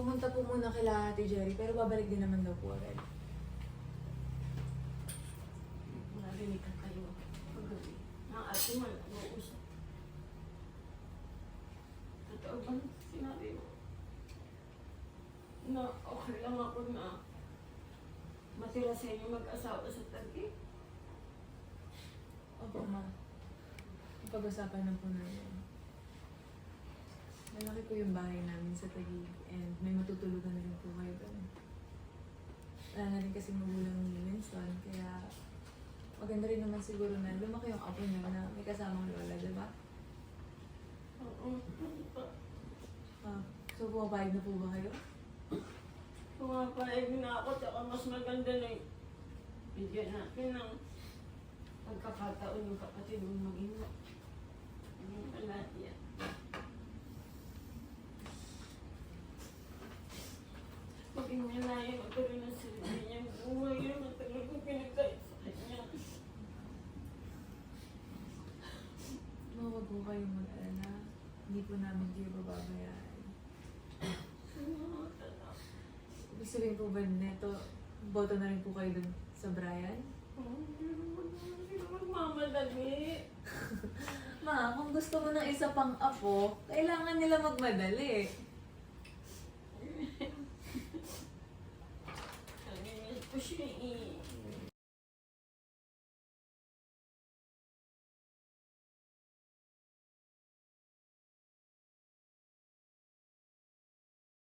pumunta po muna kila Ate Jerry, pero babalik din naman daw po agad. Narinig ka kayo paggabi. Ang ate mo nag-uusap. Totoo ba sinabi mo? Na okay lang ako na matira sa inyo mag-asawa sa Taguig. Opo, ma. Pag-usapan na po namin. Malaki po yung bahay namin sa Taguig and may matutulugan na rin po kayo doon. Wala na rin kasi magulang ni Winston, kaya maganda rin naman siguro na lumaki yung apo niyo na may kasamang lola, di ba? Oo. So pumapayag na po ba kayo? Pumapayag na ako, tsaka mas maganda na bigyan natin ng pagkakataon yung kapatid mong maging malati yan. Maging nilaya, magkaroon ng sarili niyang buhay yun, matagal kong pinagkait sa kanya. Huwag po kayong mag-alala. Hindi po namin kayo bababayaan. Ibig sabihin po ba neto, boto na rin po kayo dun sa Brian? Hindi naman magmamadali. Ma, kung gusto mo ng isa pang apo, kailangan nila magmadali.